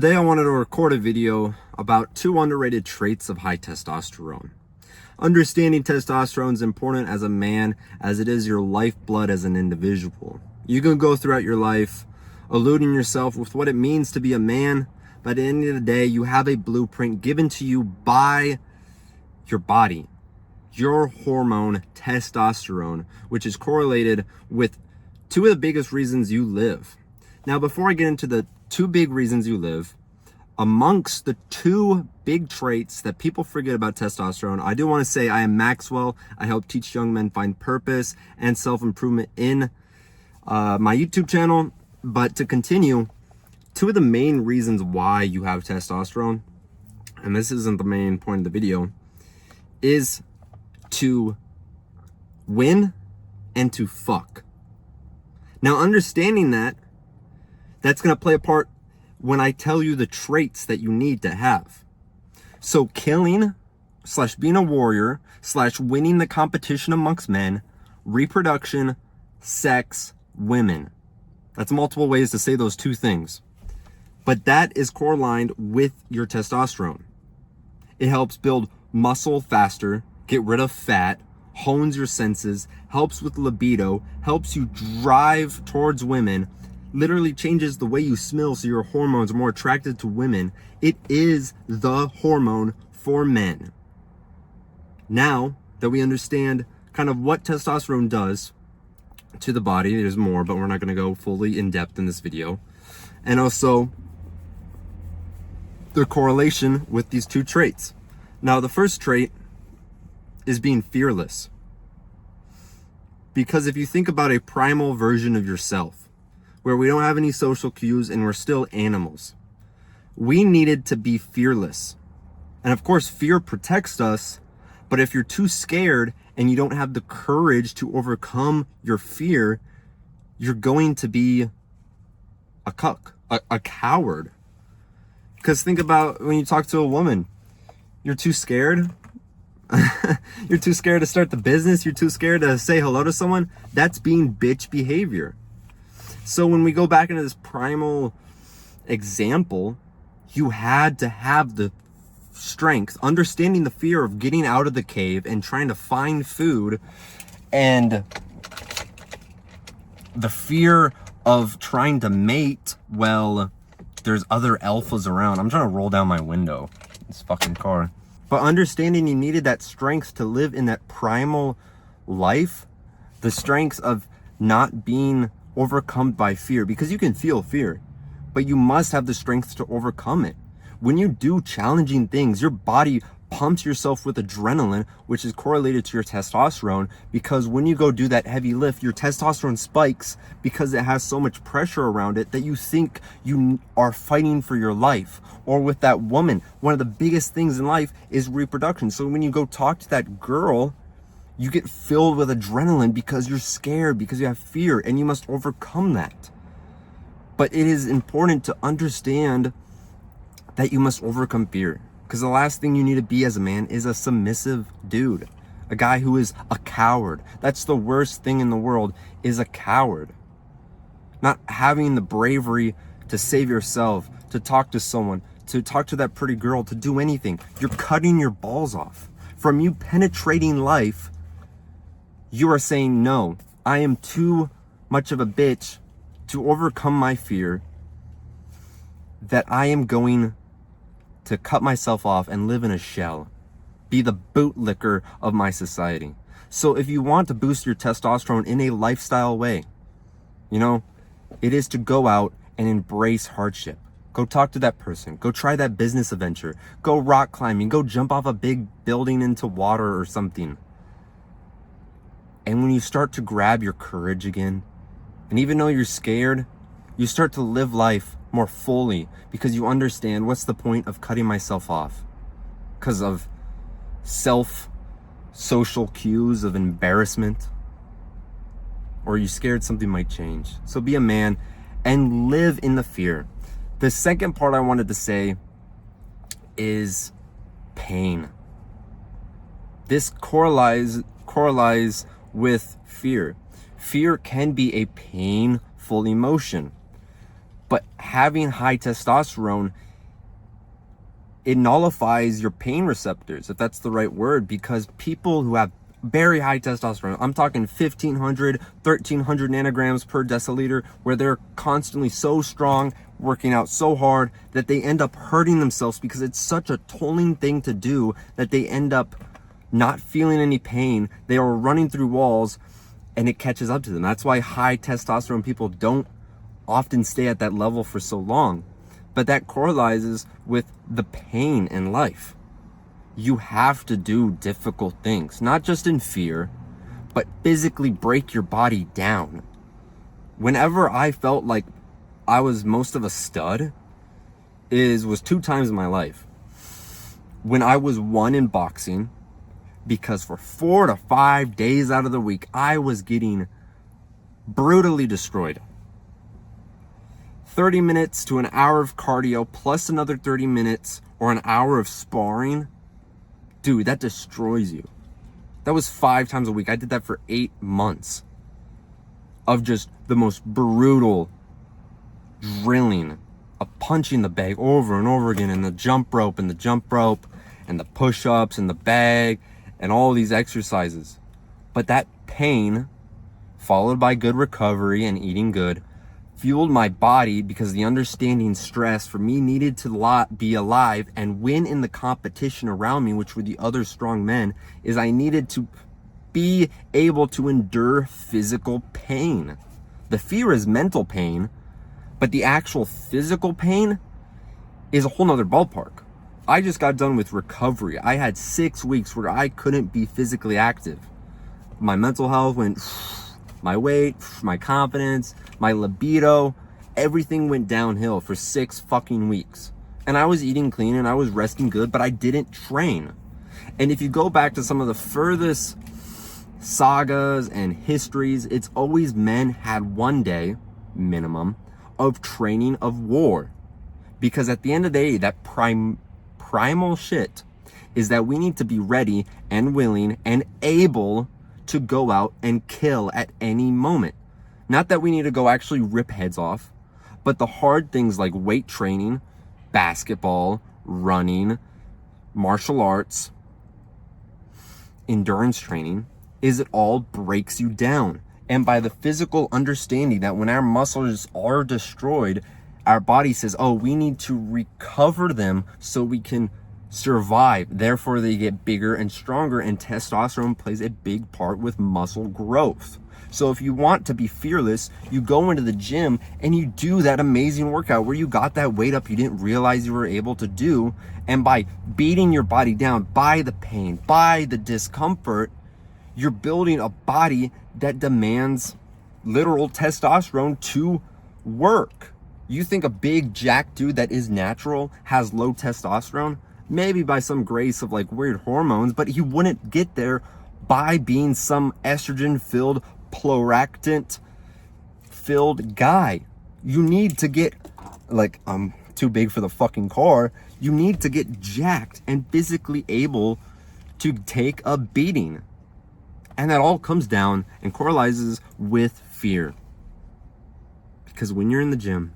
Today I wanted to record a video about 2 underrated traits of high testosterone. Understanding testosterone is important as a man, as it is your lifeblood as an individual. You can go throughout your life eluding yourself with what it means to be a man, but at the end of the day, you have a blueprint given to you by your body, your hormone testosterone, which is correlated with 2 of the biggest reasons you live. Now, before I get into the 2 big reasons you live, amongst the 2 big traits that people forget about testosterone, I do want to say I am Maxwell. I help teach young men find purpose and self-improvement in my YouTube channel. But to continue, 2 of the main reasons why you have testosterone, and this isn't the main point of the video, is to win and to fuck. Now, understanding that, that's going to play a part when I tell you the traits that you need to have. So killing / being a warrior / winning the competition amongst men, reproduction, sex, women. That's multiple ways to say those 2 things. But that is correlated with your testosterone. It helps build muscle faster, get rid of fat, hones your senses, helps with libido, helps you drive towards women, literally changes the way you smell so your hormones are more attracted to women. It is the hormone for men. Now that we understand kind of what testosterone does to the body, there's more, but we're not going to go fully in depth in this video. And also the correlation with these 2 traits. Now, the first trait is being fearless. Because if you think about a primal version of yourself, where we don't have any social cues and we're still animals, we needed to be fearless. And of course, fear protects us, but if you're too scared and you don't have the courage to overcome your fear, you're going to be a cuck, a coward. Because think about when you talk to a woman, you're too scared. You're too scared to start the business. You're too scared to say hello to someone. That's being bitch behavior. So when we go back into this primal example, you had to have the strength, understanding the fear of getting out of the cave and trying to find food, and the fear of trying to mate. Well, there's other alphas around. I'm trying to roll down my window. This fucking car. But understanding you needed that strength to live in that primal life, the strength of not being overcome by fear, because you can feel fear, but you must have the strength to overcome it. When you do challenging things, your body pumps yourself with adrenaline, which is correlated to your testosterone, because when you go do that heavy lift, your testosterone spikes because it has so much pressure around it that you think you are fighting for your life. Or with that woman, one of the biggest things in life is reproduction. So when you go talk to that girl, you get filled with adrenaline because you're scared, because you have fear, and you must overcome that. But it is important to understand that you must overcome fear, because the last thing you need to be as a man is a submissive dude, a guy who is a coward. That's the worst thing in the world, is a coward. Not having the bravery to save yourself, to talk to someone, to talk to that pretty girl, to do anything. You're cutting your balls off. From you penetrating life, you are saying, no, I am too much of a bitch to overcome my fear, that I am going to cut myself off and live in a shell, be the bootlicker of my society. So if you want to boost your testosterone in a lifestyle way, it is to go out and embrace hardship. Go talk to that person. Go try that business adventure. Go rock climbing. Go jump off a big building into water or something. And when you start to grab your courage again, and even though you're scared, you start to live life more fully, because you understand, what's the point of cutting myself off? Because of social cues of embarrassment? Or are you scared something might change? So be a man and live in the fear. The second part I wanted to say is pain. This correlates with fear. Fear can be a painful emotion, but having high testosterone it nullifies your pain receptors, if that's the right word, because people who have very high testosterone, I'm talking 1,500, 1,300 nanograms per deciliter, where they're constantly so strong, working out so hard that they end up hurting themselves because it's such a tolling thing to do that they end up not feeling any pain. They are running through walls and it catches up to them. That's why high testosterone people don't often stay at that level for so long. But that correlates with the pain in life. You have to do difficult things, not just in fear, but physically break your body down. Whenever I felt like I was most of a stud was 2 times in my life. When I was 1 in boxing, because for 4 to 5 days out of the week, I was getting brutally destroyed. 30 minutes to an hour of cardio plus another 30 minutes or an hour of sparring, dude, that destroys you. That was 5 times a week. I did that for 8 months of just the most brutal drilling, of punching the bag over and over again, and the jump rope and the push-ups and the bag and all these exercises. But that pain, followed by good recovery and eating good, fueled my body, because the understanding stress for me needed to be alive and win in the competition around me, which were the other strong men, is I needed to be able to endure physical pain. The fear is mental pain, but the actual physical pain is a whole nother ballpark. I just got done with recovery. I had 6 weeks where I couldn't be physically active. My mental health went, my weight, my confidence, my libido, everything went downhill for 6 fucking weeks. And I was eating clean and I was resting good, but I didn't train. And if you go back to some of the furthest sagas and histories, it's always men had 1 day minimum of training of war. Because at the end of the day, that primal shit is that we need to be ready and willing and able to go out and kill at any moment. Not that we need to go actually rip heads off, but the hard things like weight training, basketball, running, martial arts, endurance training, is it all breaks you down. And by the physical understanding that when our muscles are destroyed, our body says, oh, we need to recover them so we can survive. Therefore, they get bigger and stronger, and testosterone plays a big part with muscle growth. So if you want to be fearless, you go into the gym and you do that amazing workout where you got that weight up you didn't realize you were able to do. And by beating your body down by the pain, by the discomfort, you're building a body that demands literal testosterone to work. You think a big jack dude that is natural has low testosterone? Maybe by some grace of like weird hormones, but he wouldn't get there by being some estrogen-filled, prolactin-filled guy. You need to get, like, I'm too big for the fucking car. You need to get jacked and physically able to take a beating. And that all comes down and correlates with fear. Because when you're in the gym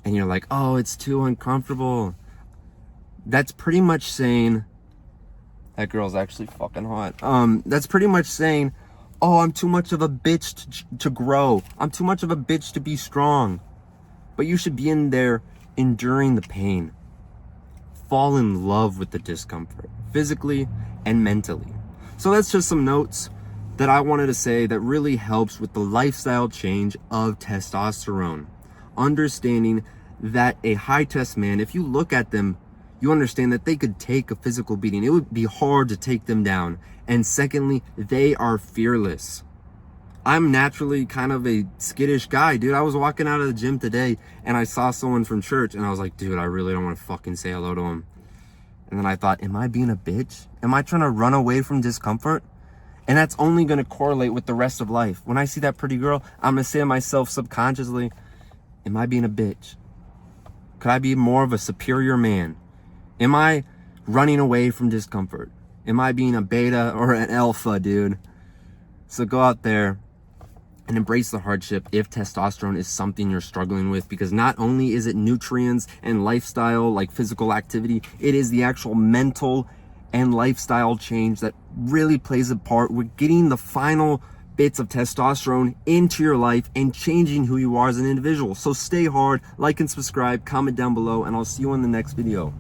and you're like, oh, it's too uncomfortable, that's pretty much saying, that girl's actually fucking hot. That's pretty much saying, oh, I'm too much of a bitch to grow. I'm too much of a bitch to be strong. But you should be in there enduring the pain. Fall in love with the discomfort, physically and mentally. So that's just some notes that I wanted to say that really helps with the lifestyle change of testosterone. Understanding that a high test man, if you look at them, you understand that they could take a physical beating. It would be hard to take them down. And secondly, they are fearless. I'm naturally kind of a skittish guy, dude. I was walking out of the gym today and I saw someone from church and I was like, dude, I really don't want to fucking say hello to him. And then I thought, am I being a bitch? Am I trying to run away from discomfort? And that's only going to correlate with the rest of life. When I see that pretty girl, I'm going to say to myself subconsciously, am I being a bitch? Could I be more of a superior man? Am I running away from discomfort? Am I being a beta or an alpha, dude? So go out there and embrace the hardship if testosterone is something you're struggling with, because not only is it nutrients and lifestyle like physical activity, it is the actual mental and lifestyle change that really plays a part with getting the final bits of testosterone into your life and changing who you are as an individual. So stay hard, like and subscribe, comment down below, and I'll see you in the next video.